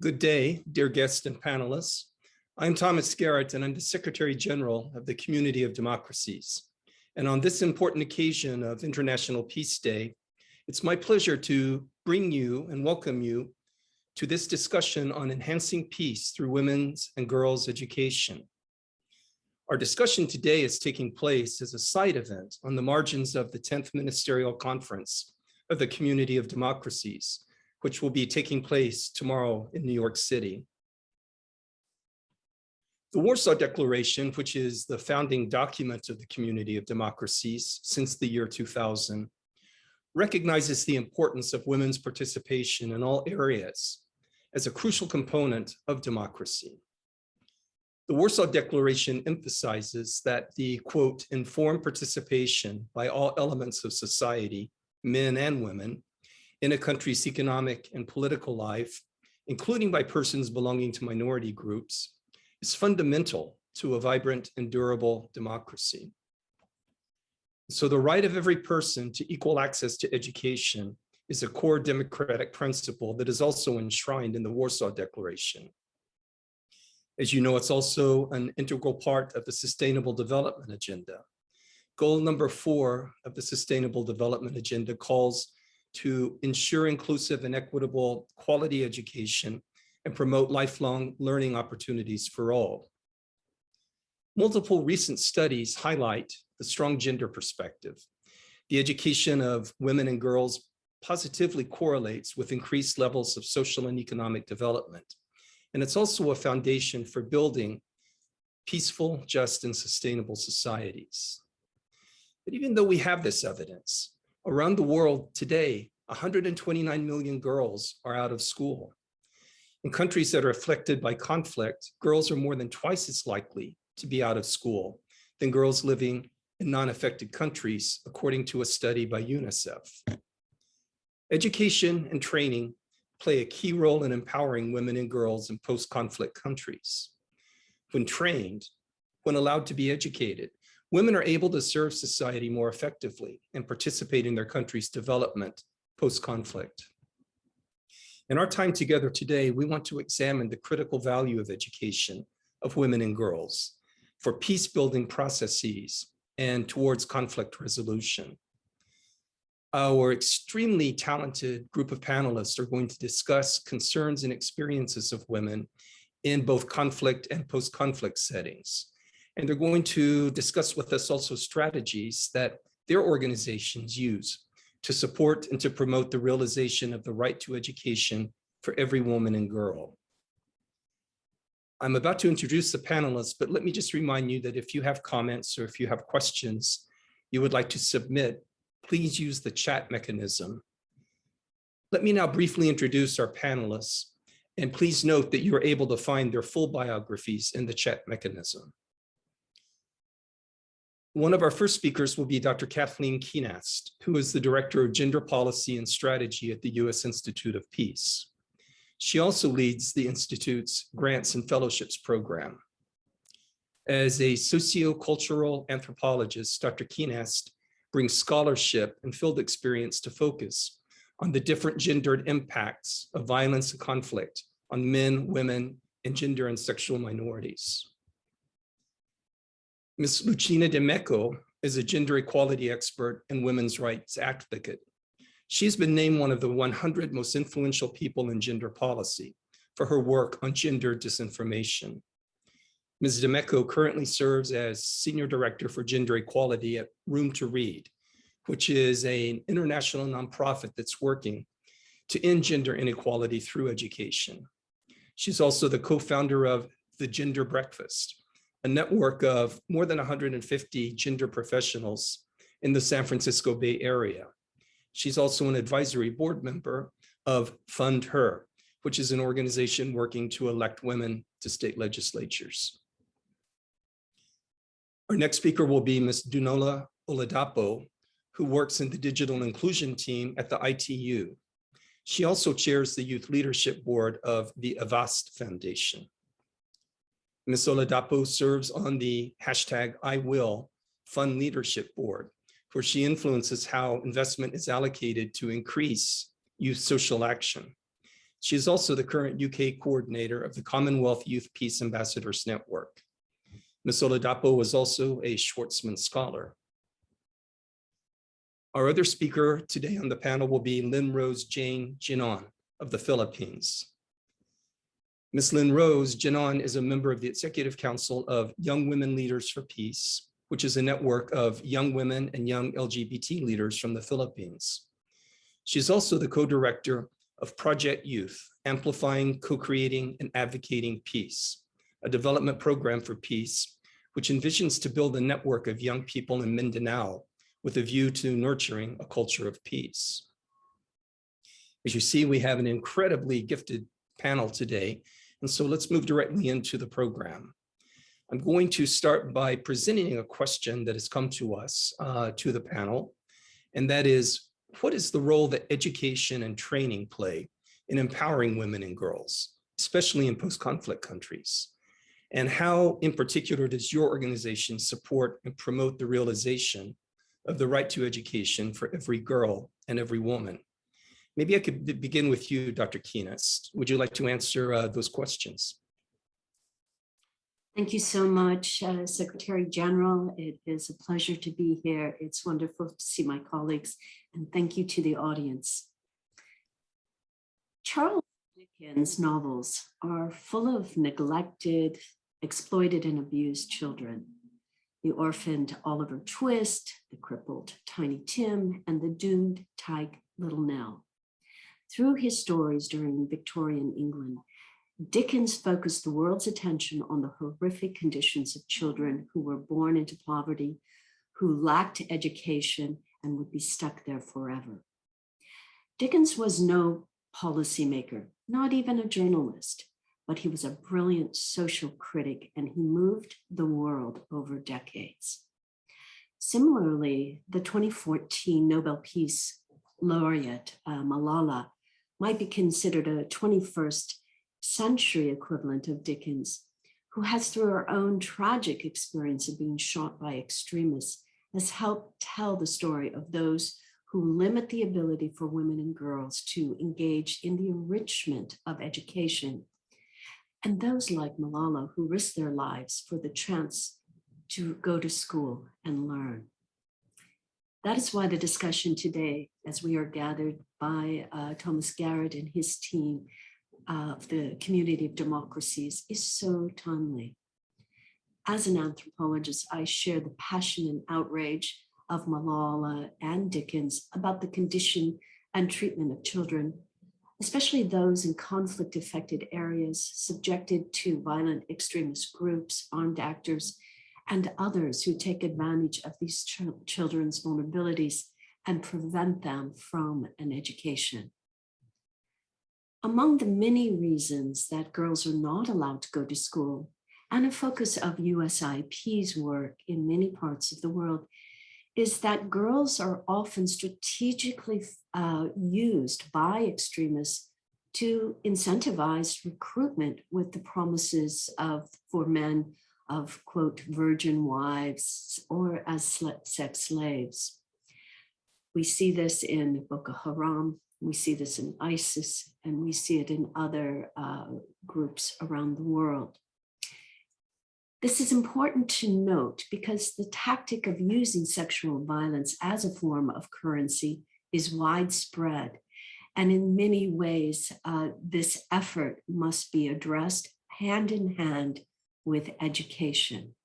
Good day, dear guests and panelists. I'm Thomas Garrett, and I'm the Secretary General of the Community of Democracies. And on this important occasion of International Peace Day, it's my pleasure to bring you and welcome you to this discussion on enhancing peace through women's and girls' education. Our discussion today is taking place as a side event on the margins of the 10th Ministerial Conference of the Community of Democracies, which will be taking place tomorrow in New York City. The Warsaw Declaration, which is the founding document of the Community of Democracies since the year 2000, recognizes the importance of women's participation in all areas as a crucial component of democracy. The Warsaw Declaration emphasizes that the, quote, informed participation by all elements of society, men and women, in a country's economic and political life, including by persons belonging to minority groups, is fundamental to a vibrant and durable democracy. So the right of every person to equal access to education is a core democratic principle that is also enshrined in the Warsaw Declaration. As you know, it's also an integral part of the Sustainable Development Agenda. Goal number 4 of the Sustainable Development Agenda calls to ensure inclusive and equitable quality education and promote lifelong learning opportunities for all. Multiple recent studies highlight the strong gender perspective. The education of women and girls positively correlates with increased levels of social and economic development. And it's also a foundation for building peaceful, just, and sustainable societies. But even though we have this evidence, around the world today, 129 million girls are out of school. In countries that are afflicted by conflict, girls are more than twice as likely to be out of school than girls living in non-affected countries, according to a study by UNICEF. Education and training play a key role in empowering women and girls in post-conflict countries. When trained, when allowed to be educated, women are able to serve society more effectively and participate in their country's development post-conflict. In our time together today, we want to examine the critical value of education of women and girls for peace-building processes and towards conflict resolution. Our extremely talented group of panelists are going to discuss concerns and experiences of women in both conflict and post-conflict settings. And they're going to discuss with us also strategies that their organizations use to support and to promote the realization of the right to education for every woman and girl. I'm about to introduce the panelists, but let me just remind you that if you have comments or if you have questions you would like to submit, please use the chat mechanism. Let me now briefly introduce our panelists, and please note that you are able to find their full biographies in the chat mechanism. One of our first speakers will be Dr. Kathleen Kienast, who is the Director of Gender Policy and Strategy at the U.S. Institute of Peace. She also leads the Institute's Grants and Fellowships program. As a sociocultural anthropologist, Dr. Kienast brings scholarship and field experience to focus on the different gendered impacts of violence and conflict on men, women, and gender and sexual minorities. Ms. Lucina D'Amico is a gender equality expert and women's rights advocate. She's been named one of the 100 most influential people in gender policy for her work on gender disinformation. Ms. D'Amico currently serves as Senior Director for Gender Equality at Room to Read, which is an international nonprofit that's working to end gender inequality through education. She's also the co-founder of The Gender Breakfast, a network of more than 150 gender professionals in the San Francisco Bay Area. She's also an advisory board member of Fund Her, which is an organization working to elect women to state legislatures. Our next speaker will be Ms. Dunola Oladapo, who works in the digital inclusion team at the ITU. She also chairs the Youth Leadership Board of the Avast Foundation. Ms. Oladapo serves on the #IWill Fund Leadership Board, where she influences how investment is allocated to increase youth social action. She is also the current UK coordinator of the Commonwealth Youth Peace Ambassadors Network. Ms. Oladapo was also a Schwartzman Scholar. Our other speaker today on the panel will be Lynn Rose Jane Jinon of the Philippines. Ms. Lynn Rose Jinon is a member of the Executive Council of Young Women Leaders for Peace, which is a network of young women and young LGBT leaders from the Philippines. She's also the co-director of Project Youth, Amplifying, Co-creating, and Advocating Peace, a development program for peace, which envisions to build a network of young people in Mindanao with a view to nurturing a culture of peace. As you see, we have an incredibly gifted panel today, and so let's move directly into the program. I'm going to start by presenting a question that has come to us, to the panel, and that is, what is the role that education and training play in empowering women and girls, especially in post-conflict countries? And how, in particular, does your organization support and promote the realization of the right to education for every girl and every woman? Maybe I could begin with you, Dr. Keenest. Would you like to answer those questions? Thank you so much, Secretary General. It is a pleasure to be here. It's wonderful to see my colleagues, and thank you to the audience. Charles Dickens' novels are full of neglected, exploited, and abused children. The orphaned Oliver Twist, the crippled Tiny Tim, and the doomed tyke Little Nell. Through his stories during Victorian England, Dickens focused the world's attention on the horrific conditions of children who were born into poverty, who lacked education, and would be stuck there forever. Dickens was no policymaker, not even a journalist, but he was a brilliant social critic, and he moved the world over decades. Similarly, the 2014 Nobel Peace Laureate, Malala, might be considered a 21st century equivalent of Dickens, who has, through her own tragic experience of being shot by extremists, has helped tell the story of those who limit the ability for women and girls to engage in the enrichment of education, and those like Malala who risk their lives for the chance to go to school and learn. That is why the discussion today, as we are gathered by Thomas Garrett and his team of the Community of Democracies, is so timely. As an anthropologist, I share the passion and outrage of Malala and Dickens about the condition and treatment of children, especially those in conflict-affected areas subjected to violent extremist groups, armed actors, and others who take advantage of these children's vulnerabilities and prevent them from an education. Among the many reasons that girls are not allowed to go to school, and a focus of USIP's work in many parts of the world, is that girls are often strategically used by extremists to incentivize recruitment with the promises for men of, quote, virgin wives or as sex slaves. We see this in Boko Haram, we see this in ISIS, and we see it in other groups around the world. This is important to note because the tactic of using sexual violence as a form of currency is widespread. And in many ways, this effort must be addressed hand in hand with education.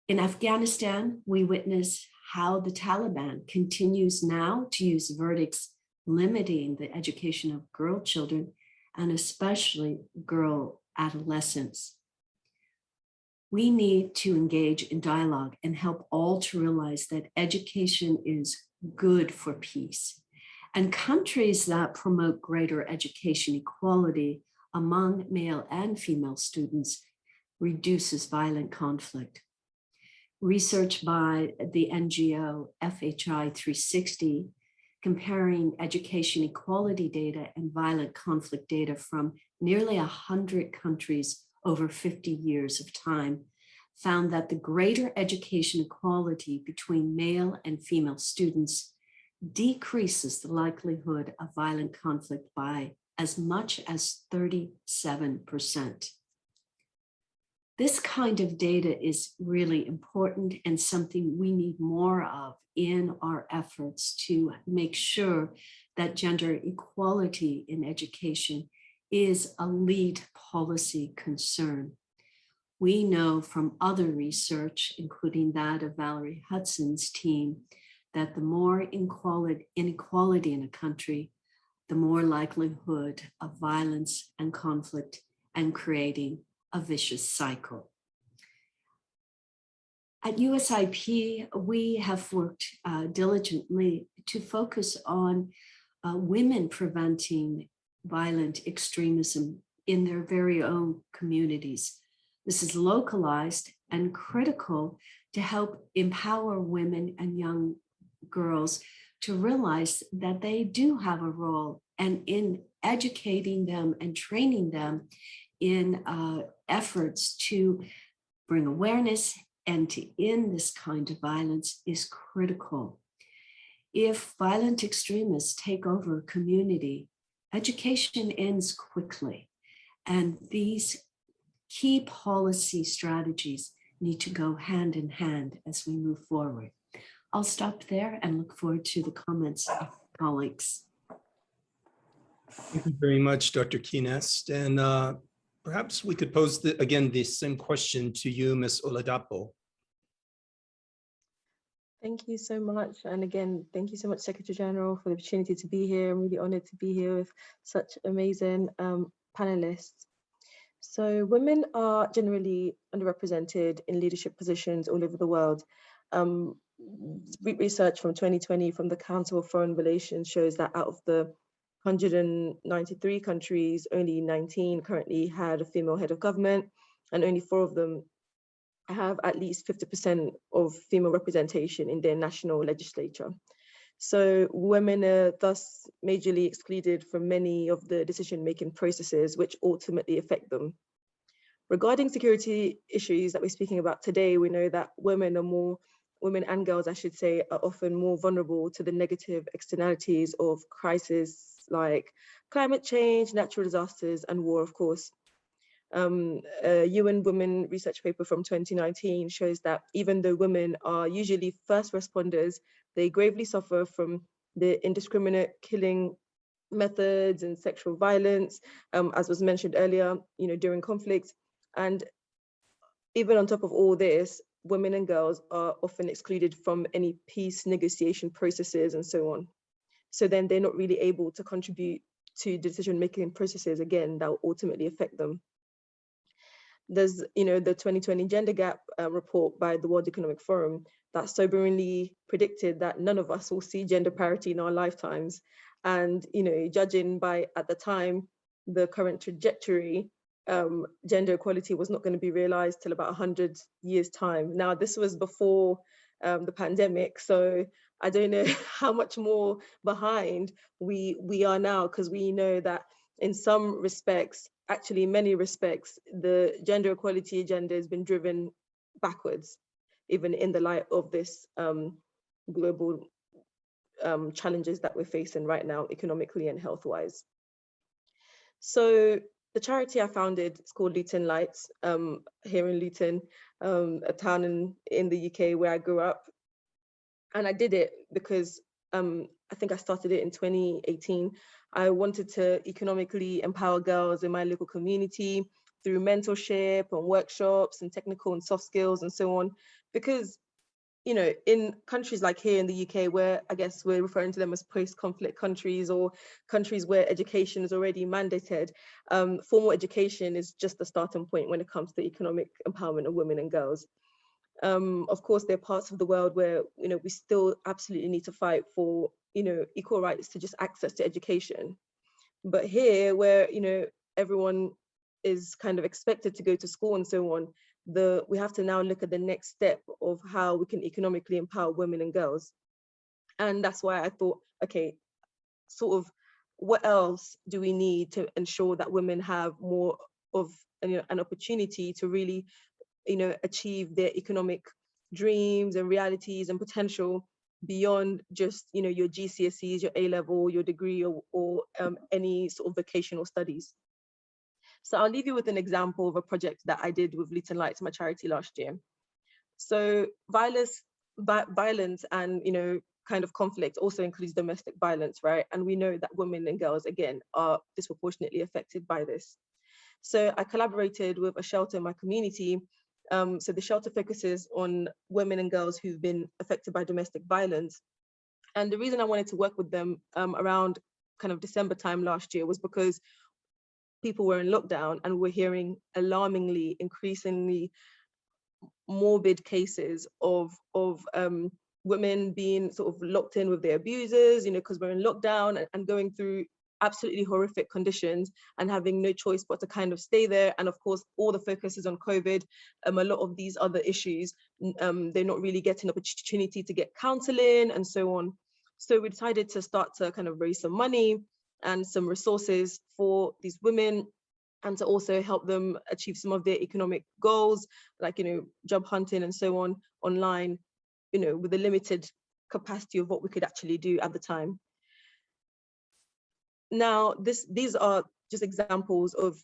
In Afghanistan, we witness how the Taliban continues now to use verdicts limiting the education of girl children and especially girl adolescents. We need to engage in dialogue and help all to realize that education is good for peace. And countries that promote greater education equality among male and female students reduces violent conflict. Research by the NGO FHI 360 comparing education equality data and violent conflict data from nearly 100 countries over 50 years of time found that the greater education equality between male and female students decreases the likelihood of violent conflict by as much as 37%. This kind of data is really important and something we need more of in our efforts to make sure that gender equality in education is a lead policy concern. We know from other research, including that of Valerie Hudson's team, that the more inequality in a country, the more likelihood of violence and conflict and creating a vicious cycle. At USIP, we have worked diligently to focus on women preventing violent extremism in their very own communities. This is localized and critical to help empower women and young girls to realize that they do have a role, and in educating them and training them in efforts to bring awareness and to end this kind of violence is critical. If violent extremists take over a community, education ends quickly, and these key policy strategies need to go hand in hand as we move forward. I'll stop there and look forward to the comments of colleagues. Thank you very much, Dr. Keenest. And perhaps we could pose, again, the same question to you, Ms. Oladapo. Thank you so much. And again, thank you so much, Secretary General, for the opportunity to be here. I'm really honored to be here with such amazing panelists. So women are generally underrepresented in leadership positions all over the world. Research from 2020 from the Council of Foreign Relations shows that out of the 193 countries, only 19 currently had a female head of government, and only 4 of them have at least 50% of female representation in their national legislature. So women are thus majorly excluded from many of the decision-making processes which ultimately affect them. Regarding security issues that we're speaking about today, we know that women and girls, I should say, are often more vulnerable to the negative externalities of crises like climate change, natural disasters, and war, of course. A UN Women research paper from 2019 shows that even though women are usually first responders, they gravely suffer from the indiscriminate killing methods and sexual violence, as was mentioned earlier, during conflict. And even on top of all this, women and girls are often excluded from any peace negotiation processes and so on. So then they're not really able to contribute to decision-making processes, again, that will ultimately affect them. There's, the 2020 Gender Gap report by the World Economic Forum that soberingly predicted that none of us will see gender parity in our lifetimes. And, judging by, at the time, the current trajectory, gender equality was not going to be realized till about 100 years' time. Now, this was before the pandemic, so I don't know how much more behind we are now, because we know that in some respects, actually many respects, the gender equality agenda has been driven backwards, even in the light of this global challenges that we're facing right now, economically and health-wise. So the charity I founded is called Luton Lights, here in Luton, a town in the UK where I grew up. And I did it because I think I started it in 2018. I wanted to economically empower girls in my local community through mentorship and workshops and technical and soft skills and so on. Because, in countries like here in the UK, where I guess we're referring to them as post-conflict countries or countries where education is already mandated, formal education is just the starting point when it comes to economic empowerment of women and girls. Of course, there are parts of the world where, we still absolutely need to fight for, equal rights to just access to education. But here, where, everyone is kind of expected to go to school and so on, we have to now look at the next step of how we can economically empower women and girls. And that's why I thought, okay, sort of, what else do we need to ensure that women have more of an opportunity to really achieve their economic dreams and realities and potential beyond just, you know, your GCSEs, your A-level, your degree, or any sort of vocational studies. So I'll leave you with an example of a project that I did with Luton Lights, my charity, last year. So violence and, you know, kind of conflict also includes domestic violence, right? And we know that women and girls, again, are disproportionately affected by this. So I collaborated with a shelter in my community. So the shelter focuses on women and girls who've been affected by domestic violence. And the reason I wanted to work with them around kind of December time last year was because people were in lockdown and we're hearing alarmingly, increasingly morbid cases of women being sort of locked in with their abusers, you know, because we're in lockdown and going through absolutely horrific conditions and having no choice but to kind of stay there. And of course, all the focus is on COVID. A lot of these other issues, they're not really getting an opportunity to get counseling and so on. So we decided to start to kind of raise some money and some resources for these women, and to also help them achieve some of their economic goals, like, you know, job hunting and so on online, you know, with a limited capacity of what we could actually do at the time. Now, these are just examples of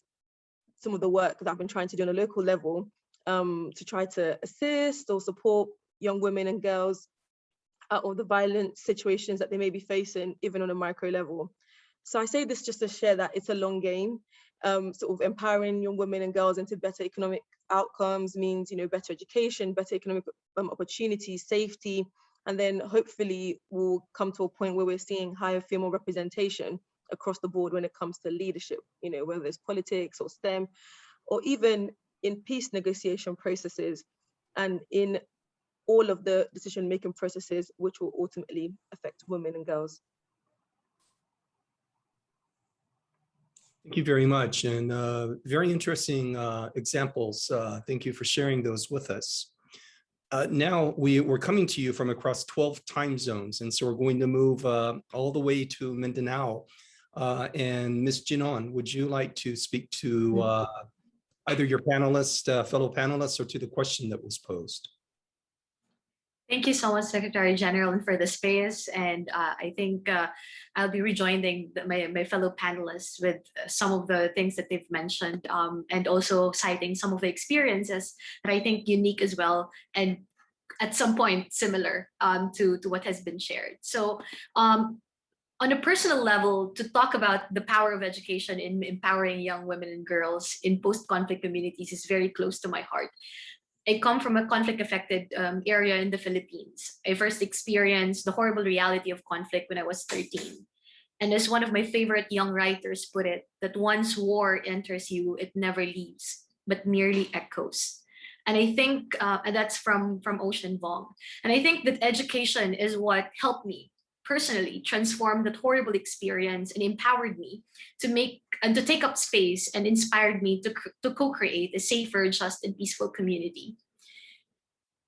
some of the work that I've been trying to do on a local level to try to assist or support young women and girls out of the violent situations that they may be facing, even on a micro level. So I say this just to share that it's a long game. Sort of empowering young women and girls into better economic outcomes means, you know, better education, better economic opportunities, safety, and then hopefully we'll come to a point where we're seeing higher female representation across the board when it comes to leadership, you know, whether it's politics or STEM, or even in peace negotiation processes and in all of the decision-making processes, which will ultimately affect women and girls. Thank you very much, and very interesting examples. Thank you for sharing those with us. Now we're coming to you from across 12 time zones, and so we're going to move all the way to Mindanao. And Ms. Jinon, would you like to speak to either your panelists, fellow panelists, or to the question that was posed? Thank you so much, Secretary General, and for the space. And I think I'll be rejoining my fellow panelists with some of the things that they've mentioned, and also citing some of the experiences that I think unique as well, and at some point similar to what has been shared. So on a personal level, to talk about the power of education in empowering young women and girls in post-conflict communities is very close to my heart. I come from a conflict-affected area in the Philippines. I first experienced the horrible reality of conflict when I was 13. And as one of my favorite young writers put it, that once war enters you, it never leaves, but merely echoes. And I think and that's from Ocean Vuong. And I think that education is what helped me personally transformed that horrible experience and empowered me to take up space and inspired me to co-create a safer, just, and peaceful community.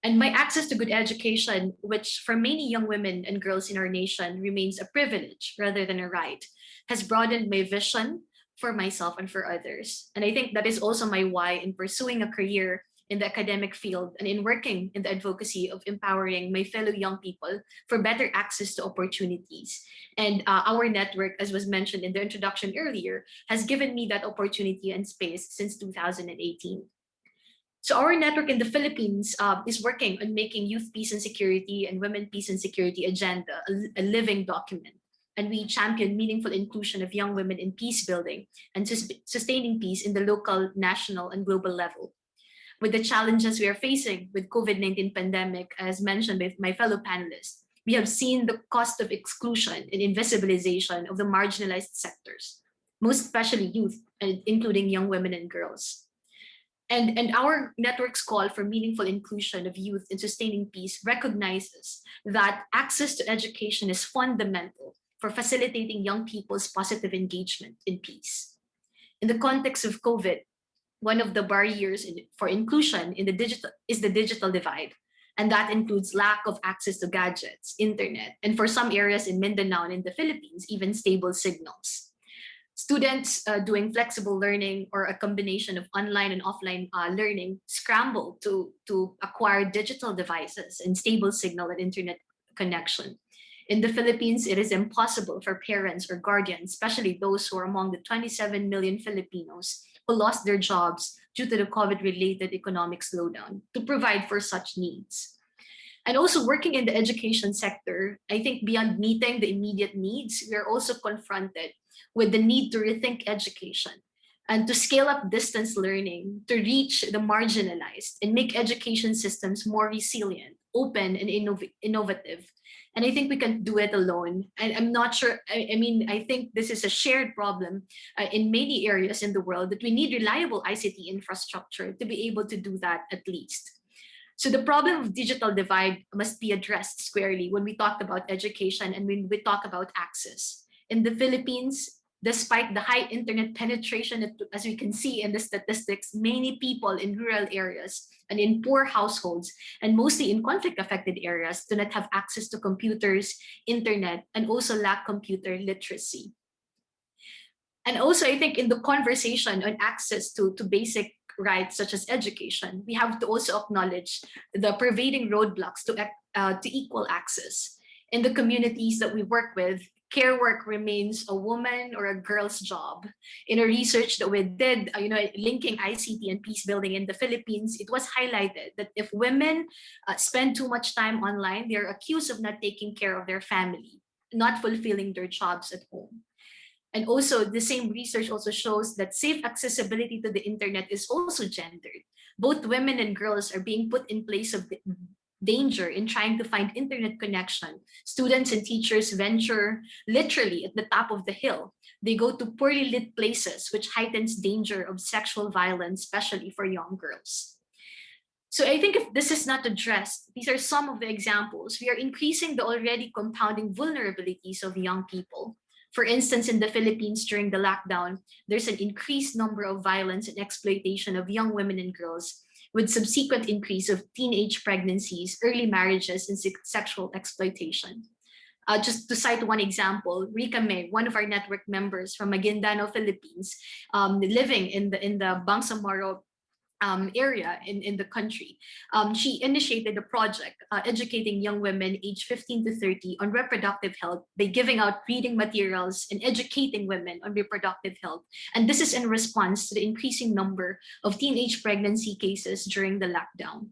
And my access to good education, which for many young women and girls in our nation remains a privilege rather than a right, has broadened my vision for myself and for others. And I think that is also my why in pursuing a career in the academic field and in working in the advocacy of empowering my fellow young people for better access to opportunities. And our network, as was mentioned in the introduction earlier, has given me that opportunity and space since 2018. So our network in the Philippines is working on making youth peace and security and women peace and security agenda a living document. And we champion meaningful inclusion of young women in peace building and sustaining peace in the local, national, and global level. With the challenges we are facing with COVID-19 pandemic, as mentioned by my fellow panelists, we have seen the cost of exclusion and invisibilization of the marginalized sectors, most especially youth, and including young women and girls. And our network's call for meaningful inclusion of youth in sustaining peace recognizes that access to education is fundamental for facilitating young people's positive engagement in peace. In the context of COVID, one of the barriers for inclusion is the digital divide. And that includes lack of access to gadgets, internet, and for some areas in Mindanao and in the Philippines, even stable signals. Students doing flexible learning or a combination of online and offline learning scramble to acquire digital devices and stable signal and internet connection. In the Philippines, it is impossible for parents or guardians, especially those who are among the 27 million Filipinos who lost their jobs due to the COVID-related economic slowdown, to provide for such needs. And also working in the education sector, I think beyond meeting the immediate needs, we are also confronted with the need to rethink education and to scale up distance learning to reach the marginalized and make education systems more resilient, open, and innovative. And I think we can do it alone. And I'm not sure, I think this is a shared problem in many areas in the world, that we need reliable ICT infrastructure to be able to do that at least. So the problem of digital divide must be addressed squarely when we talk about education and when we talk about access. In the Philippines, despite the high internet penetration, as we can see in the statistics, many people in rural areas and in poor households, and mostly in conflict-affected areas, do not have access to computers, internet, and also lack computer literacy. And also, I think in the conversation on access to basic rights such as education, we have to also acknowledge the pervading roadblocks to equal access. In the communities that we work with, care work remains a woman or a girl's job. In a research that we did, linking ICT and peace building in the Philippines, it was highlighted that if women spend too much time online, they are accused of not taking care of their family, not fulfilling their jobs at home. And also, the same research also shows that safe accessibility to the internet is also gendered. Both women and girls are being put in place of danger in trying to find internet connection. Students and teachers venture literally at the top of the hill. They go to poorly lit places, which heightens danger of sexual violence, especially for young girls. So I think if this is not addressed, these are some of the examples. We are increasing the already compounding vulnerabilities of young people. For instance, in the Philippines during the lockdown, there's an increased number of violence and exploitation of young women and girls, with subsequent increase of teenage pregnancies, early marriages, and sexual exploitation. Just to cite one example, Rika May, one of our network members from Maguindanao, Philippines, living in the Bangsamoro area in the country. She initiated a project educating young women aged 15 to 30 on reproductive health by giving out reading materials and educating women on reproductive health. And this is in response to the increasing number of teenage pregnancy cases during the lockdown.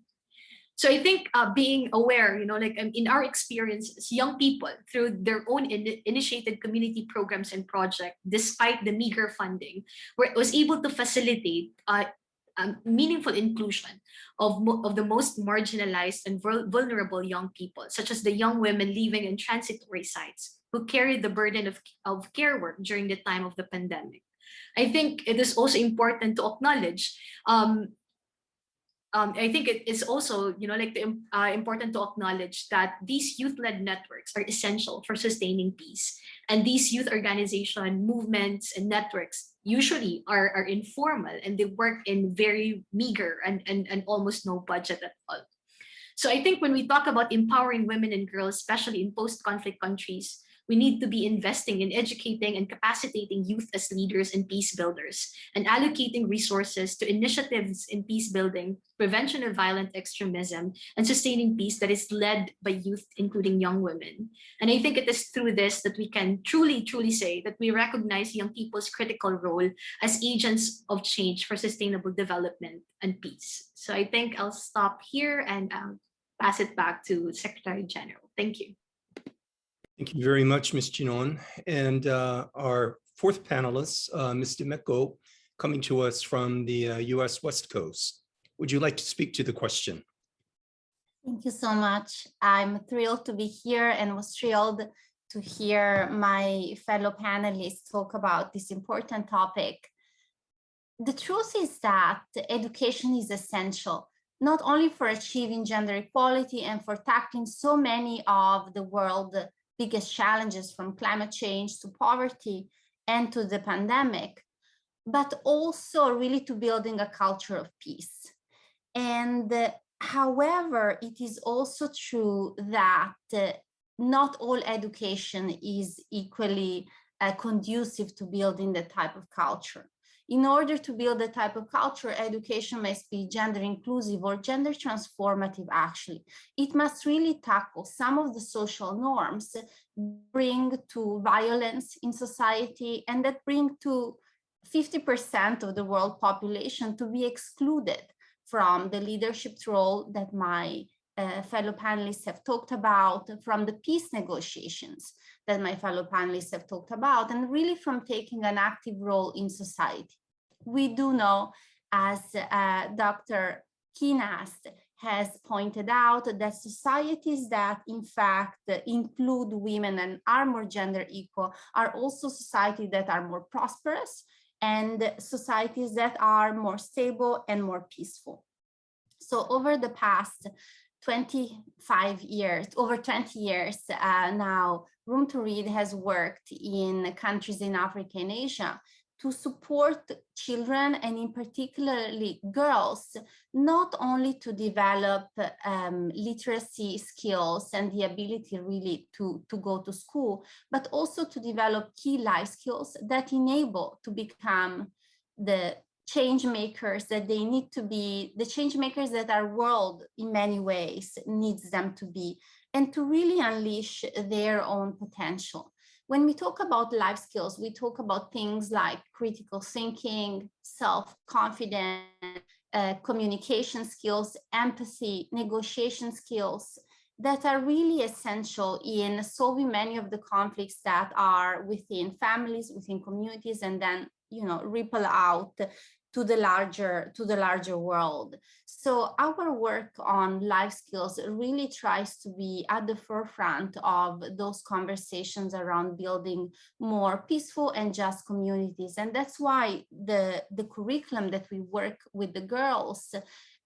So I think being aware, in our experiences, young people through their own initiated community programs and projects, despite the meager funding, was able to facilitate meaningful inclusion of the most marginalized and vulnerable young people, such as the young women living in transitory sites who carried the burden of care work during the time of the pandemic. I think it is also important to acknowledge I think it is also, important to acknowledge that these youth-led networks are essential for sustaining peace. And these youth organization movements and networks usually are informal, and they work in very meager and almost no budget at all. So I think when we talk about empowering women and girls, especially in post-conflict countries, we need to be investing in educating and capacitating youth as leaders and peace builders, and allocating resources to initiatives in peace building, prevention of violent extremism, and sustaining peace that is led by youth, including young women. And I think it is through this that we can truly, truly say that we recognize young people's critical role as agents of change for sustainable development and peace. So I think I'll stop here and pass it back to Secretary General. Thank you. Thank you very much, Ms. Ginon. And our fourth panelist, Ms. Demeko, coming to us from the US West Coast. Would you like to speak to the question? Thank you so much. I'm thrilled to be here and was thrilled to hear my fellow panelists talk about this important topic. The truth is that education is essential, not only for achieving gender equality and for tackling so many of the world's biggest challenges, from climate change to poverty and to the pandemic, but also really to building a culture of peace. And however, it is also true that not all education is equally conducive to building the type of culture. In order to build the type of culture, education must be gender inclusive or gender transformative, actually. It must really tackle some of the social norms that bring to violence in society and that bring to 50% of the world population to be excluded from the leadership role that my fellow panelists have talked about, from the peace negotiations that my fellow panelists have talked about, and really from taking an active role in society. We do know, as Dr. Kinas has pointed out, that societies that in fact include women and are more gender equal are also societies that are more prosperous and societies that are more stable and more peaceful. So over the past 25 years, over 20 years now, Room to Read has worked in countries in Africa and Asia to support children, and in particularly girls, not only to develop literacy skills and the ability really to go to school, but also to develop key life skills that enable to become the change makers that they need to be, the change makers that our world in many ways needs them to be, and to really unleash their own potential. When we talk about life skills, we talk about things like critical thinking, self-confidence, communication skills, empathy, negotiation skills that are really essential in solving many of the conflicts that are within families, within communities, and then, you know, ripple out to the larger world. So our work on life skills really tries to be at the forefront of those conversations around building more peaceful and just communities. And that's why the curriculum that we work with the girls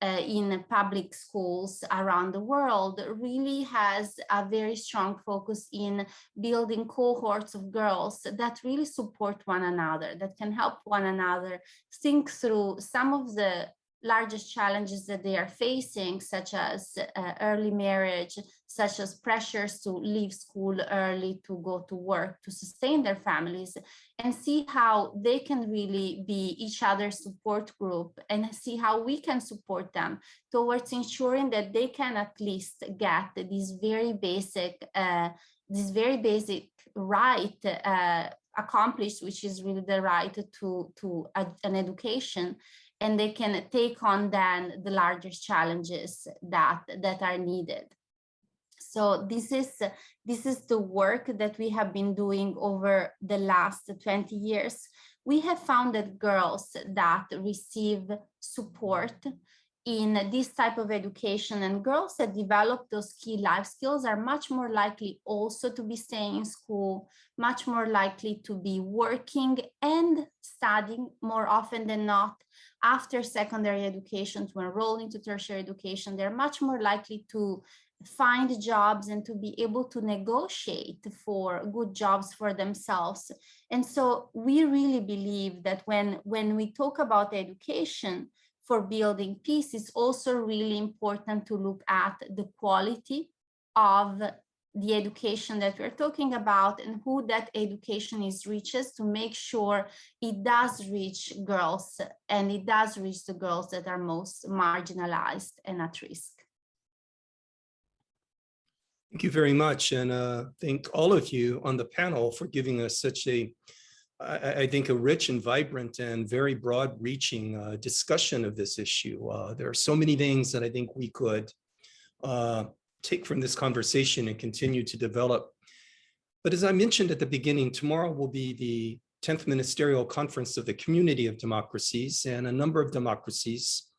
in public schools around the world really has a very strong focus in building cohorts of girls that really support one another, that can help one another think through some of the largest challenges that they are facing, such as early marriage, such as pressures to leave school early, to go to work, to sustain their families, and see how they can really be each other's support group and see how we can support them towards ensuring that they can at least get this very basic right accomplished, which is really the right to an education, and they can take on then the largest challenges that are needed. So this is the work that we have been doing over the last 20 years. We have found that girls that receive support in this type of education and girls that develop those key life skills are much more likely also to be staying in school, much more likely to be working and studying more often than not after secondary education to enroll into tertiary education. They're much more likely to find jobs and to be able to negotiate for good jobs for themselves. And so we really believe that when we talk about education for building peace, it's also really important to look at the quality of the education that we're talking about and who that education reaches, to make sure it does reach girls and it does reach the girls that are most marginalized and at risk. Thank you very much, and thank all of you on the panel for giving us such I think a rich and vibrant and very broad-reaching discussion of this issue. There are so many things that I think we could take from this conversation and continue to develop. But as I mentioned at the beginning, tomorrow will be the 10th Ministerial Conference of the Community of Democracies, and a number of democracies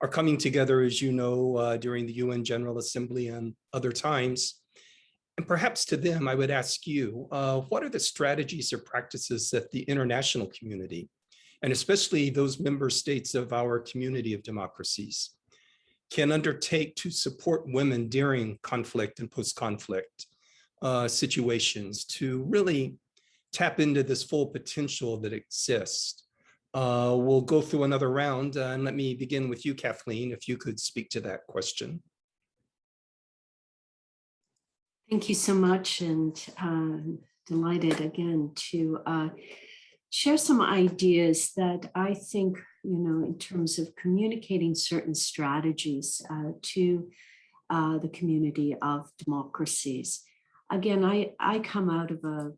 are coming together, as you know, during the UN General Assembly and other times. And perhaps to them, I would ask you, what are the strategies or practices that the international community, and especially those member states of our community of democracies, can undertake to support women during conflict and post-conflict situations to really tap into this full potential that exists? We'll go through another round, and let me begin with you, Kathleen, if you could speak to that question. Thank you so much, and delighted again to share some ideas that I think, in terms of communicating certain strategies to the community of democracies. Again, I come out of a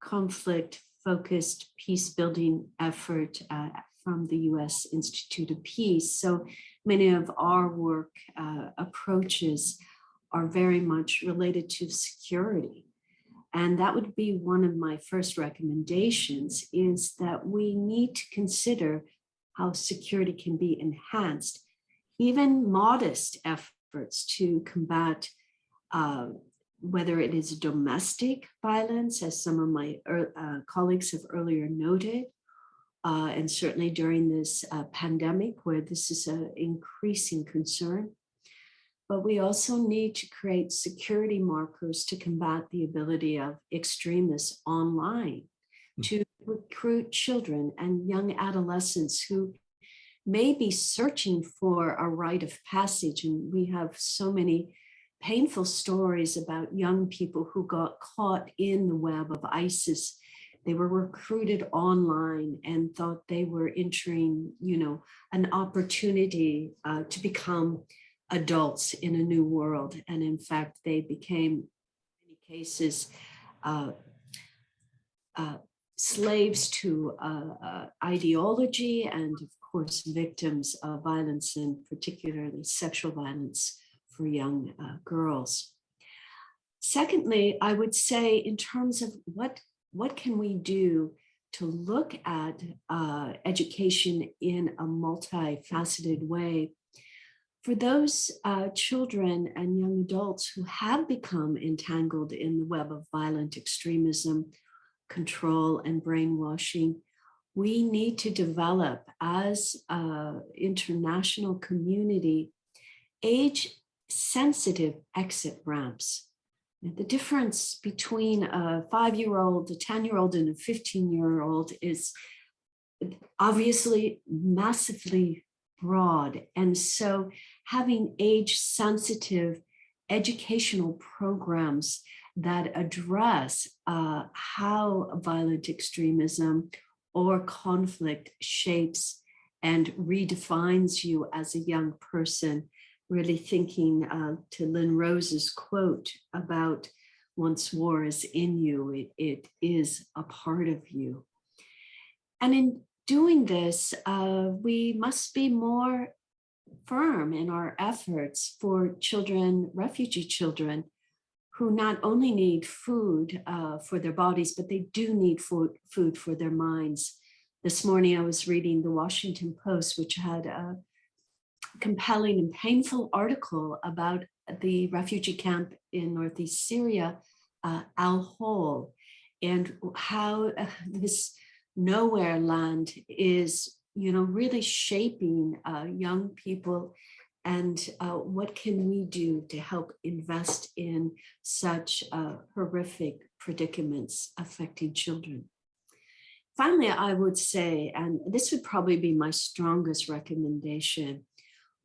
conflict-focused peace-building effort from the U.S. Institute of Peace. So many of our work approaches are very much related to security. And that would be one of my first recommendations, is that we need to consider how security can be enhanced, even modest efforts to combat whether it is domestic violence, as some of my colleagues have earlier noted, and certainly during this pandemic, where this is an increasing concern. But we also need to create security markers to combat the ability of extremists online to recruit children and young adolescents who may be searching for a rite of passage. And we have so many painful stories about young people who got caught in the web of ISIS. They were recruited online and thought they were entering, an opportunity to become adults in a new world. And in fact, they became, in many cases, slaves to ideology and, of course, victims of violence, and particularly sexual violence for young girls. Secondly, I would say, in terms of what can we do to look at education in a multifaceted way, for those children and young adults who have become entangled in the web of violent extremism, control, and brainwashing, we need to develop, as an international community, age-sensitive exit ramps. The difference between a 5-year-old, a 10-year-old, and a 15-year-old is obviously massively broad. And so having age-sensitive educational programs that address how violent extremism or conflict shapes and redefines you as a young person, really thinking to Lynn Rose's quote about once war is in you, it is a part of you. And in doing this, we must be more firm in our efforts for children, refugee children, who not only need food for their bodies, but they do need food for their minds. This morning I was reading the Washington Post, which had a compelling and painful article about the refugee camp in Northeast Syria, Al-Hol, and how this nowhere land is, really shaping young people. And what can we do to help invest in such horrific predicaments affecting children? Finally, I would say, and this would probably be my strongest recommendation,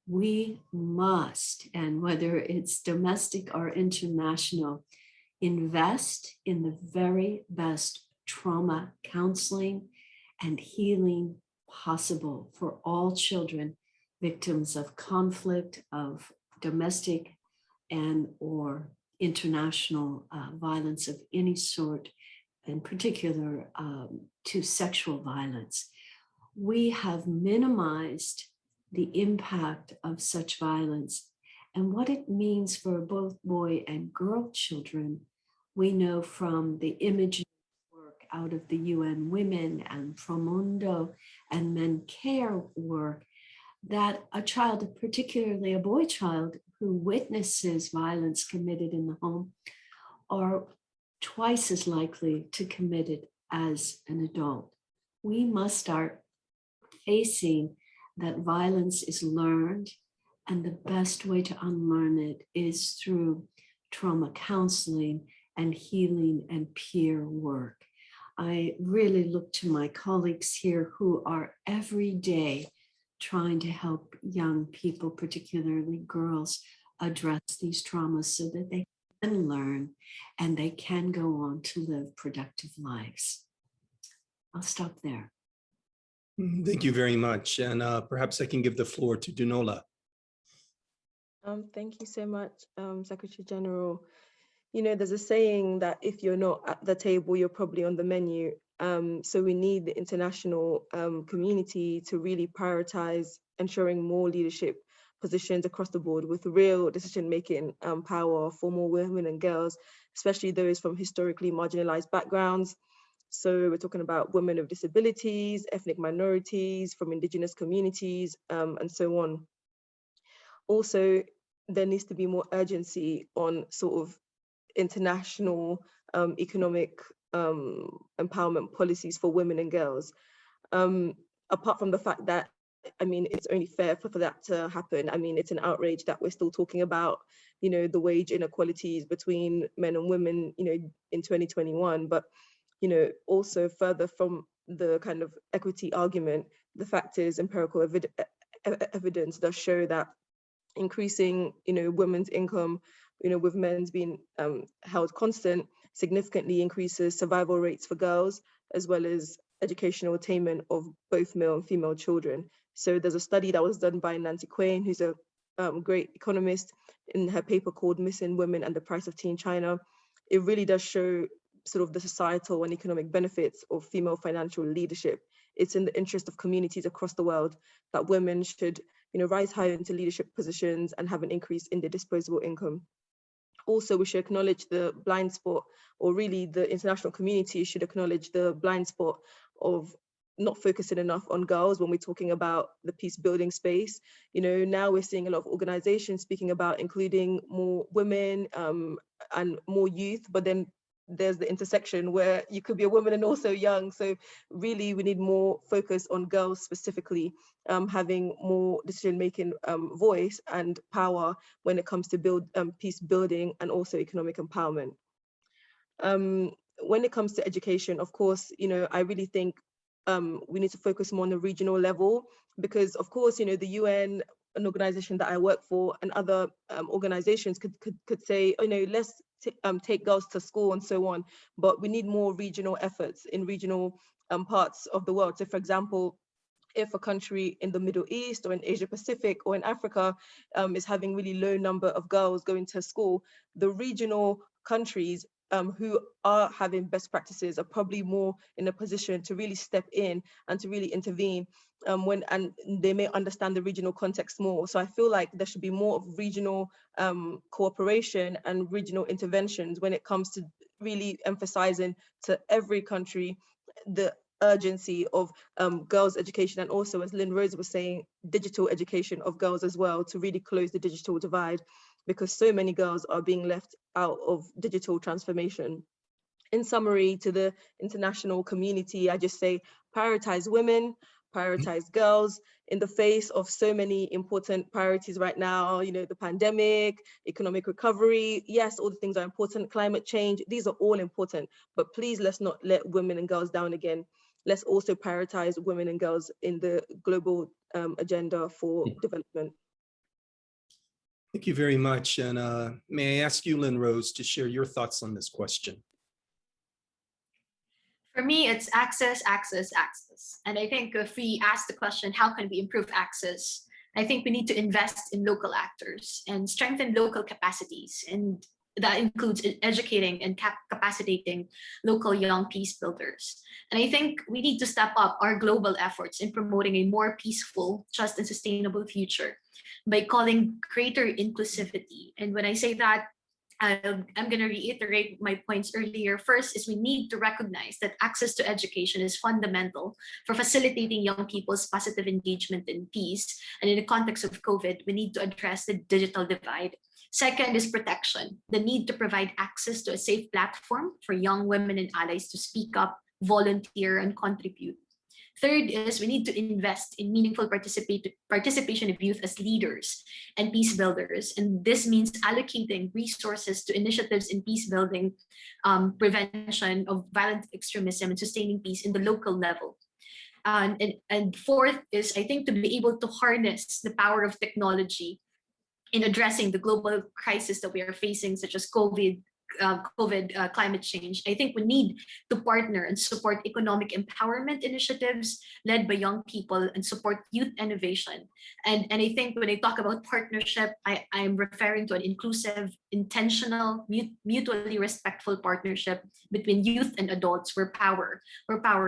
we must, and whether it's domestic or international, invest in the very best trauma counseling and healing possible for all children victims of conflict, of domestic and or international violence of any sort, in particular to sexual violence. We have minimized the impact of such violence and what it means for both boy and girl children. We know from the image work out of the UN Women and Promundo and Men Care work that a child, particularly a boy child, who witnesses violence committed in the home are twice as likely to commit it as an adult. We must start facing that violence is learned, and the best way to unlearn it is through trauma counseling and healing and peer work. I really look to my colleagues here who are every day trying to help young people, particularly girls, address these traumas so that they can learn and they can go on to live productive lives. I'll stop there. Thank you very much. And perhaps I can give the floor to Dunola. Thank you so much, Secretary General. You know, there's a saying that if you're not at the table, you're probably on the menu. So we need the international community to really prioritize ensuring more leadership positions across the board with real decision-making power for more women and girls, especially those from historically marginalized backgrounds. So we're talking about women with disabilities, ethnic minorities, from indigenous communities, and so on. Also, there needs to be more urgency on sort of international economic empowerment policies for women and girls. Apart from the fact that, I mean, it's only fair for that to happen. I mean, it's an outrage that we're still talking about, you know, the wage inequalities between men and women, you know, in 2021. But, you know, also further from the kind of equity argument, the fact is empirical evidence does show that increasing, you know, women's income, you know, with men's being held constant, significantly increases survival rates for girls, as well as educational attainment of both male and female children. So there's a study that was done by Nancy Quain, who's a great economist, in her paper called Missing Women and the Price of Teen China. It really does show sort of the societal and economic benefits of female financial leadership. It's in the interest of communities across the world that women should, you know, rise higher into leadership positions and have an increase in their disposable income. Also, we should acknowledge the blind spot, or really the international community should acknowledge the blind spot of not focusing enough on girls when we're talking about the peace building space. You know, now we're seeing a lot of organizations speaking about including more women and more youth, but then there's the intersection where you could be a woman and also young. So really we need more focus on girls specifically, having more decision-making voice and power when it comes to peace building and also economic empowerment. When it comes to education, of course, you know, I really think we need to focus more on the regional level, because of course, you know, the UN, an organization that I work for, and other organizations could say, you know, let's take girls to school and so on, but we need more regional efforts in regional parts of the world. So for example, if a country in the Middle East or in Asia Pacific or in Africa is having really low number of girls going to school, the regional countries who are having best practices are probably more in a position to really step in and to really intervene and they may understand the regional context more. So I feel like there should be more of regional cooperation and regional interventions when it comes to really emphasizing to every country the urgency of girls' education, and also, as Lynn Rose was saying, digital education of girls as well, to really close the digital divide, because so many girls are being left out of digital transformation. In summary, to the international community, I just say prioritize women, prioritize girls in the face of so many important priorities right now, you know, the pandemic, economic recovery. Yes, all the things are important, climate change, these are all important, but please let's not let women and girls down again. Let's also prioritize women and girls in the global agenda for development. Thank you very much. And may I ask you, Lynn Rose, to share your thoughts on this question? For me, it's access, access, access. And I think if we ask the question, how can we improve access? I think we need to invest in local actors and strengthen local capacities. And that includes educating and capacitating local young peace builders. And I think we need to step up our global efforts in promoting a more peaceful, just and sustainable future by calling greater inclusivity. And when I say that, I'm going to reiterate my points earlier. First is we need to recognize that access to education is fundamental for facilitating young people's positive engagement in peace. And in the context of COVID, we need to address the digital divide. Second is protection, the need to provide access to a safe platform for young women and allies to speak up, volunteer, and contribute. Third is we need to invest in meaningful participation of youth as leaders and peace builders. And this means allocating resources to initiatives in peace building, prevention of violent extremism, and sustaining peace in the local level. And fourth is, I think, to be able to harness the power of technology in addressing the global crisis that we are facing, such as COVID, COVID climate change. I think we need to partner and support economic empowerment initiatives led by young people and support youth innovation. And I think when I talk about partnership, I'm referring to an inclusive, intentional, mutually respectful partnership between youth and adults where power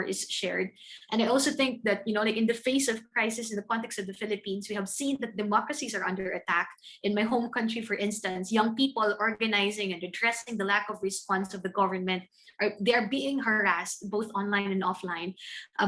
is shared. And I also think that, like in the face of crisis in the context of the Philippines, we have seen that democracies are under attack. In my home country, for instance, young people organizing and addressing the lack of response of the government, they are being harassed both online and offline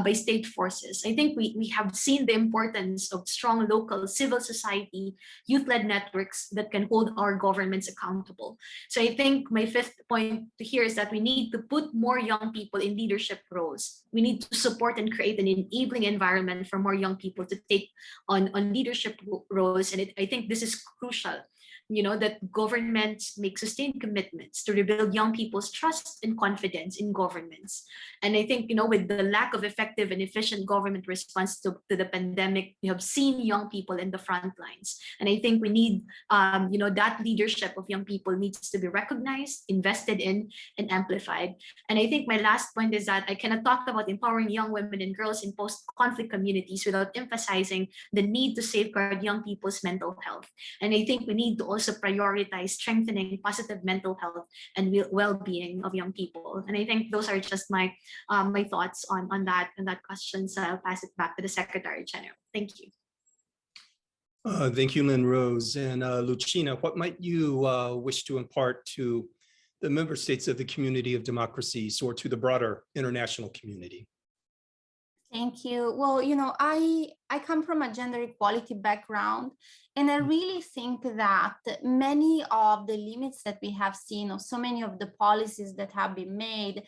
by state forces. I think we have seen the importance of strong local civil society, youth-led networks that can hold our governments accountable. So I think my fifth point here is that we need to put more young people in leadership roles. We need to support and create an enabling environment for more young people to take on leadership roles. And I think this is crucial. That governments make sustained commitments to rebuild young people's trust and confidence in governments. And I think, with the lack of effective and efficient government response to the pandemic, we have seen young people in the front lines. And I think we need, that leadership of young people needs to be recognized, invested in, and amplified. And I think my last point is that I cannot talk about empowering young women and girls in post-conflict communities without emphasizing the need to safeguard young people's mental health. And I think we need to also prioritize strengthening positive mental health and well-being of young people. And I think those are just my my thoughts on that question. So I'll pass it back to the Secretary General. Thank you. Thank you, Lynn Rose. And Lucina, what might you wish to impart to the member states of the community of democracies or to the broader international community? Thank you. Well, I come from a gender equality background, and I really think that many of the limits that we have seen, or so many of the policies that have been made,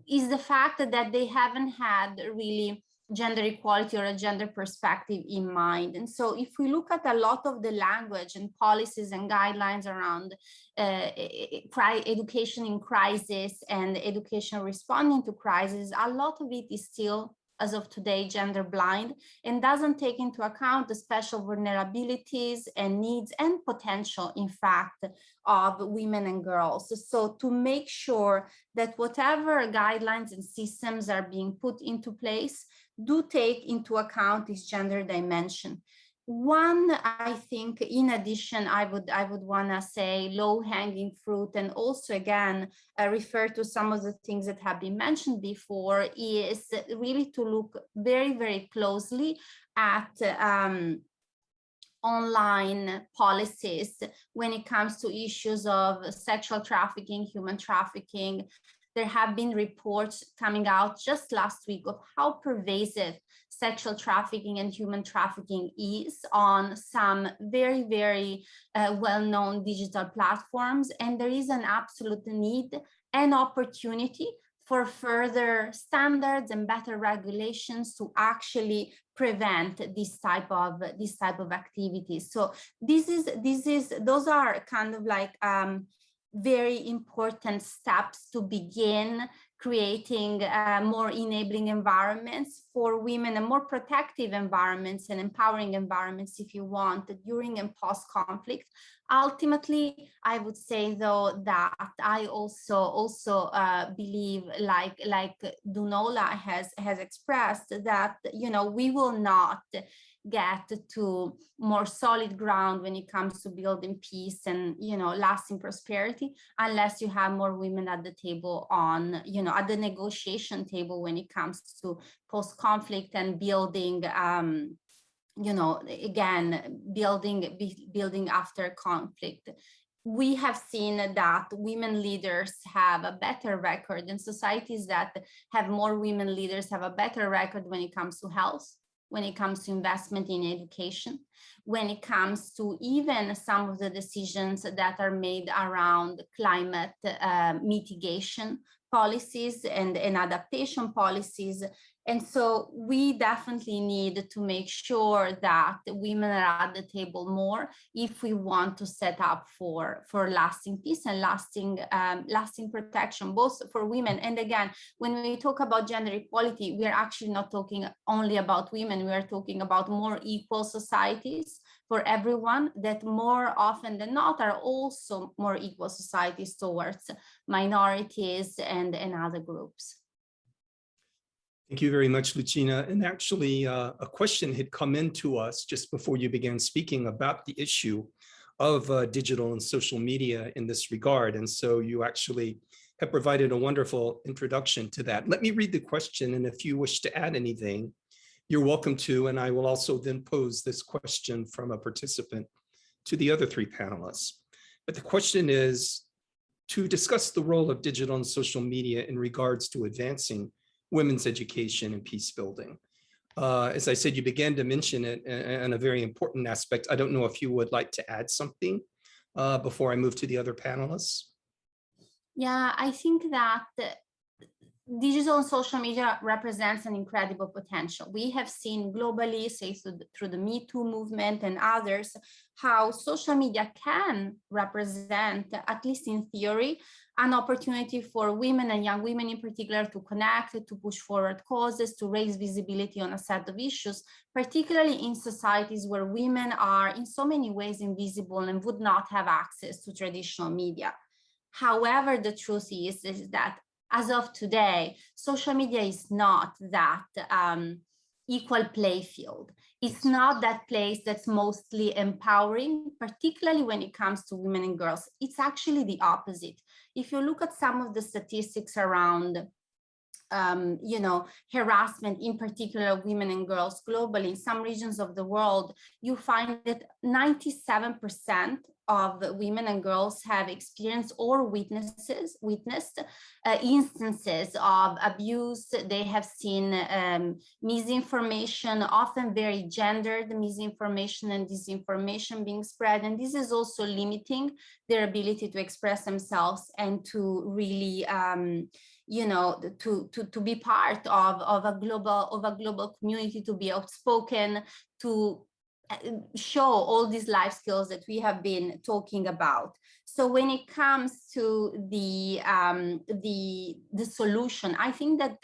is the fact that they haven't had really gender equality or a gender perspective in mind. And so if we look at a lot of the language and policies and guidelines around education in crisis and education responding to crisis, a lot of it is still, as of today, gender blind and doesn't take into account the special vulnerabilities and needs and potential, in fact, of women and girls. So to make sure that whatever guidelines and systems are being put into place do take into account this gender dimension. One, I think, in addition, I would want to say low-hanging fruit, and also again refer to some of the things that have been mentioned before, is really to look very, very closely at online policies when it comes to issues of sexual trafficking, human trafficking. There have been reports coming out just last week of how pervasive sexual trafficking and human trafficking is on some very, very well-known digital platforms. And there is an absolute need and opportunity for further standards and better regulations to actually prevent this type of activities. So those are kind of like very important steps to begin creating more enabling environments for women and more protective environments and empowering environments, if you want, during and post-conflict. Ultimately, I would say, though, that I also believe, like Dunola has expressed, that we will not get to more solid ground when it comes to building peace and lasting prosperity unless you have more women at the table on at the negotiation table when it comes to post-conflict and building again building after conflict. We have seen that women leaders have a better record, and societies that have more women leaders have a better record when it comes to health, when it comes to investment in education, when it comes to even some of the decisions that are made around climate mitigation policies and adaptation policies. And so we definitely need to make sure that women are at the table more if we want to set up for lasting peace and lasting protection, both for women. And again, when we talk about gender equality, we are actually not talking only about women. We are talking about more equal societies for everyone, that more often than not are also more equal societies towards minorities and other groups. Thank you very much, Lucina. And actually, a question had come into us just before you began speaking about the issue of digital and social media in this regard. And so you actually have provided a wonderful introduction to that. Let me read the question, and if you wish to add anything, you're welcome to. And I will also then pose this question from a participant to the other three panelists. But the question is to discuss the role of digital and social media in regards to advancing women's education and peace building. As I said, you began to mention it and a very important aspect. I don't know if you would like to add something before I move to the other panelists. Yeah, I think that digital and social media represents an incredible potential. We have seen globally, say through the Me Too movement and others, how social media can represent, at least in theory, an opportunity for women and young women in particular to connect, to push forward causes, to raise visibility on a set of issues, particularly in societies where women are in so many ways invisible and would not have access to traditional media. However, the truth is that as of today, social media is not that equal play field. It's not that place that's mostly empowering, particularly when it comes to women and girls. It's actually the opposite. If you look at some of the statistics around harassment, in particular of women and girls globally, in some regions of the world, you find that 97% of women and girls have experienced or witnessed instances of abuse. They have seen misinformation, often very gendered misinformation and disinformation being spread. And this is also limiting their ability to express themselves and to really to be part of a global community, to be outspoken, to show all these life skills that we have been talking about. So when it comes to the solution, I think that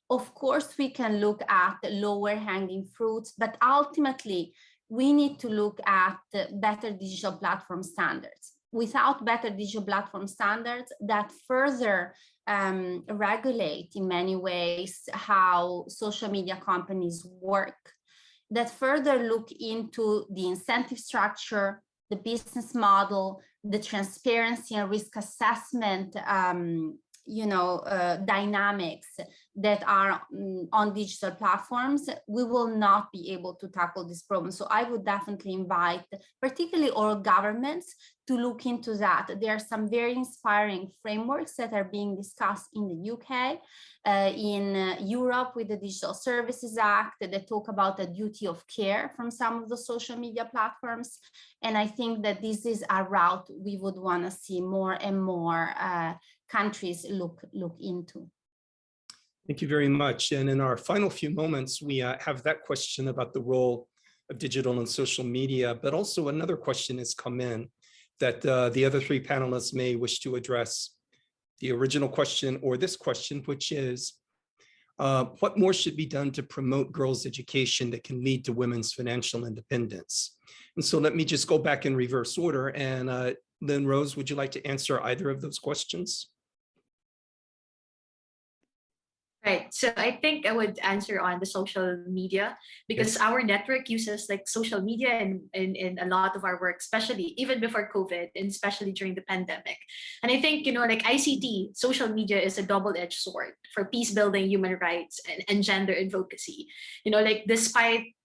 of course we can look at lower hanging fruits, but ultimately we need to look at better digital platform standards. Without better digital platform standards that further regulate in many ways how social media companies work, that further look into the incentive structure, the business model, the transparency and risk assessment dynamics that are on digital platforms, we will not be able to tackle this problem. So I would definitely invite particularly all governments to look into that. There are some very inspiring frameworks that are being discussed in the UK, in Europe with the Digital Services Act, that talk about the duty of care from some of the social media platforms. And I think that this is a route we would want to see more and more countries look into. Thank you very much. And in our final few moments, we have that question about the role of digital and social media, but also another question has come in that the other three panelists may wish to address. The original question or this question, which is, what more should be done to promote girls' education that can lead to women's financial independence? And so let me just go back in reverse order. And Lynn Rose, would you like to answer either of those questions? Right. So I think I would answer on the social media, because Yes. our network uses like social media in a lot of our work, especially even before COVID and especially during the pandemic. And I think, like ICT, social media is a double-edged sword for peace building, human rights, and gender advocacy. Despite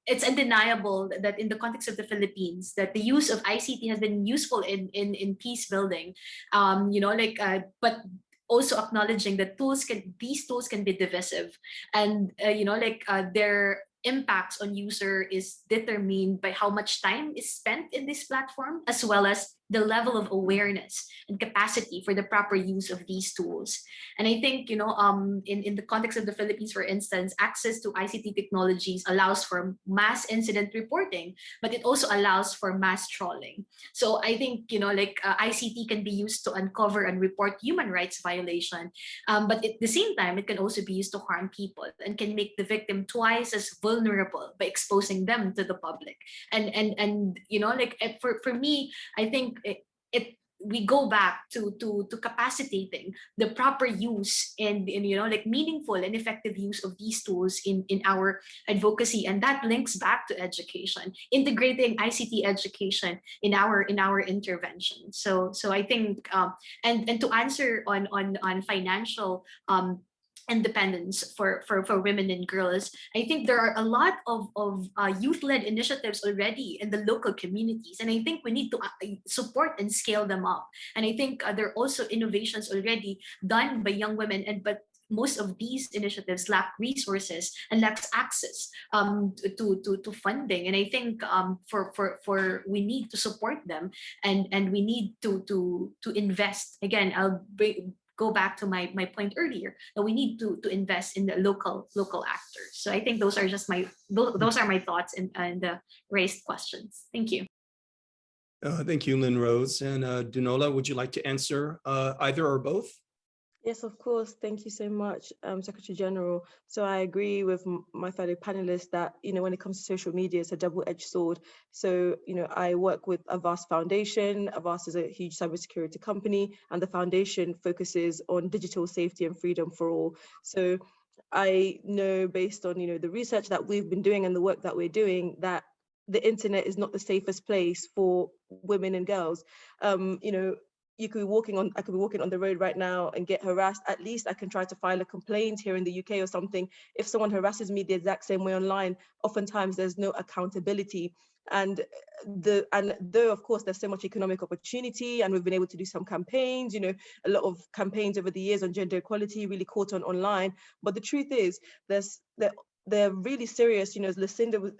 it's undeniable that in the context of the Philippines, that the use of ICT has been useful in peace building, but also acknowledging that these tools can be divisive, and their impacts on user is determined by how much time is spent in this platform, as well as the level of awareness and capacity for the proper use of these tools. And I think, in the context of the Philippines, for instance, access to ICT technologies allows for mass incident reporting, but it also allows for mass trolling. So I think, ICT can be used to uncover and report human rights violation, but at the same time, it can also be used to harm people and can make the victim twice as vulnerable by exposing them to the public. And for me, I think we go back to capacitating the proper use and meaningful and effective use of these tools in our advocacy, and that links back to education, integrating ICT education in our intervention. So I think and to answer on financial independence for women and girls, I think there are a lot of youth-led initiatives already in the local communities, and I think we need to support and scale them up. And I think there are also innovations already done by young women, but most of these initiatives lack resources and lacks access to funding. And I think for we need to support them, and we need to invest. Again, I'll go back to my point earlier, that we need to invest in the local actors. So I think those are just those are my thoughts and the raised questions. Thank you. Thank you, Lynn Rose. And Dunola, would you like to answer either or both? Yes, of course. Thank you so much, Secretary General. So I agree with my fellow panelists that, when it comes to social media, it's a double-edged sword. So, I work with Avast Foundation. Avast is a huge cybersecurity company, and the foundation focuses on digital safety and freedom for all. So I know, based on, the research that we've been doing and the work that we're doing, that the internet is not the safest place for women and girls. I could be walking on the road right now and get harassed. At least I can try to file a complaint here in the UK or something. If someone harasses me the exact same way online, oftentimes there's no accountability. And though of course there's so much economic opportunity, and we've been able to do some campaigns, a lot of campaigns over the years on gender equality really caught on online. But the truth is, they're really serious, as Lucinda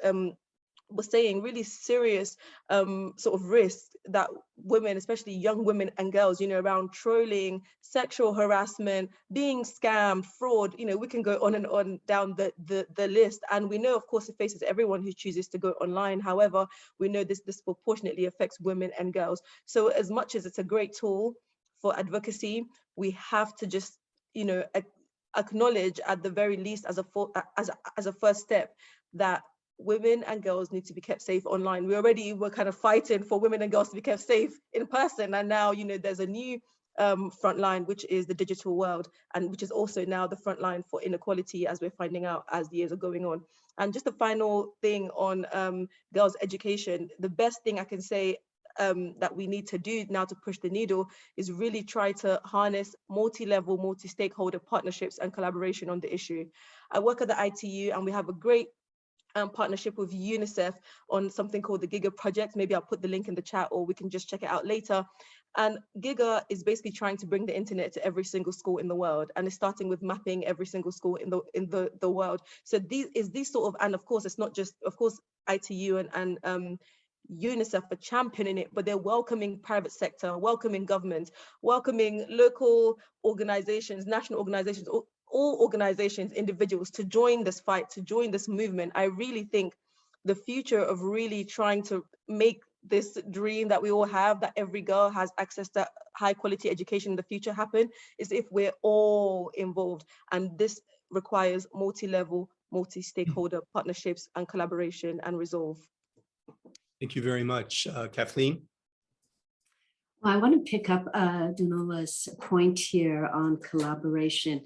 was saying, really serious sort of risks that women, especially young women and girls, around trolling, sexual harassment, being scammed, fraud, we can go on and on down the list. And we know, of course, it faces everyone who chooses to go online. However, we know this disproportionately affects women and girls. So as much as it's a great tool for advocacy, we have to just, acknowledge at the very least as a first step that women and girls need to be kept safe online. We already were kind of fighting for women and girls to be kept safe in person, and now there's a new front line, which is the digital world, and which is also now the front line for inequality, as we're finding out as the years are going on. And just a final thing on girls' education, the best thing I can say that we need to do now to push the needle is really try to harness multi-level, multi-stakeholder partnerships and collaboration on the issue. I work at the ITU, and we have a great partnership with UNICEF on something called the Giga Project. Maybe I'll put the link in the chat, or we can just check it out later. And Giga is basically trying to bring the internet to every single school in the world, and it's starting with mapping every single school in the world. So these sort of, and of course it's not just, of course, ITU and UNICEF are championing it, but they're welcoming private sector, welcoming government, welcoming local organizations, national organizations, all organizations, individuals to join this fight, to join this movement. I really think the future of really trying to make this dream that we all have, that every girl has access to high quality education in the future, happen, is if we're all involved. And this requires multi-level, multi-stakeholder partnerships and collaboration and resolve. Thank you very much. Kathleen? Well, I want to pick up Dunola's point here on collaboration.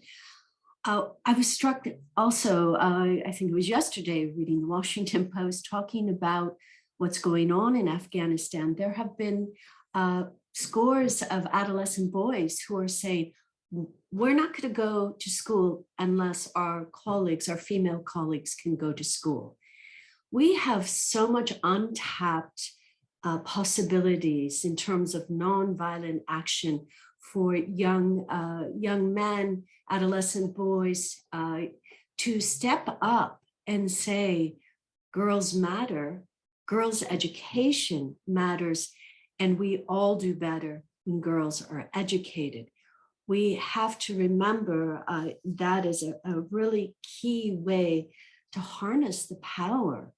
I was struck also, I think it was yesterday, reading the Washington Post, talking about what's going on in Afghanistan. There have been scores of adolescent boys who are saying, we're not going to go to school unless our colleagues, our female colleagues, can go to school. We have so much untapped possibilities in terms of nonviolent action for young men, adolescent boys, to step up and say, girls matter, girls' education matters, And we all do better when girls are educated. We have to remember that is a really key way to harness the power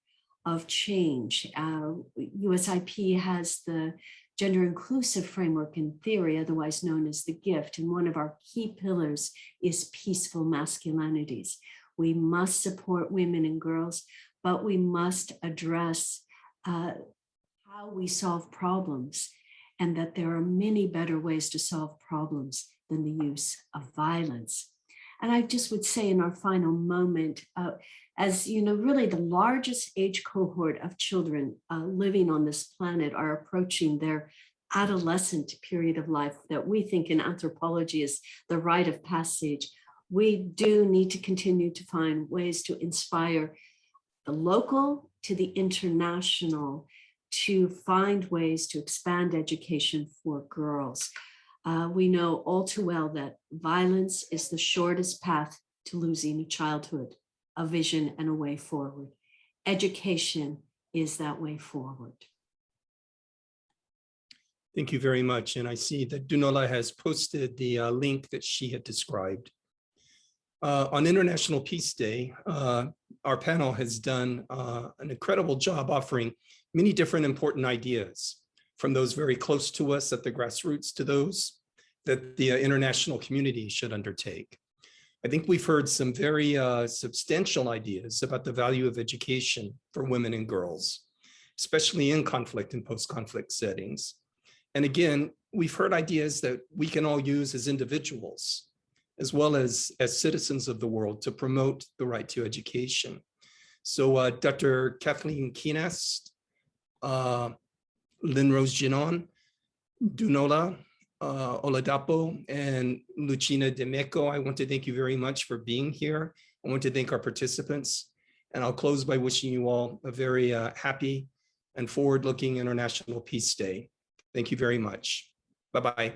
of change. USIP has the gender inclusive framework in theory, otherwise known as the GIFT. And one of our key pillars is peaceful masculinities. We must support women and girls, but we must address how we solve problems, and that there are many better ways to solve problems than the use of violence. And I just would say in our final moment, as you know, really the largest age cohort of children living on this planet are approaching their adolescent period of life that we think in anthropology is the rite of passage. We do need to continue to find ways to inspire the local to the international to find ways to expand education for girls. We know all too well that violence is the shortest path to losing a childhood, a vision, and a way forward. Education is that way forward. Thank you very much. And I see that Dunola has posted the link that she had described. On International Peace Day, our panel has done an incredible job offering many different important ideas, from those very close to us at the grassroots to those that the international community should undertake. I think we've heard some very substantial ideas about the value of education for women and girls, especially in conflict and post-conflict settings. And again, we've heard ideas that we can all use as individuals, as well as citizens of the world, to promote the right to education. So Dr. Kathleen Keenast, Lynn Rose Ginon, Dunola Oladapo, and Lucina Demeco, I want to thank you very much for being here. I want to thank our participants, and I'll close by wishing you all a very happy and forward-looking International Peace Day. Thank you very much. Bye-bye.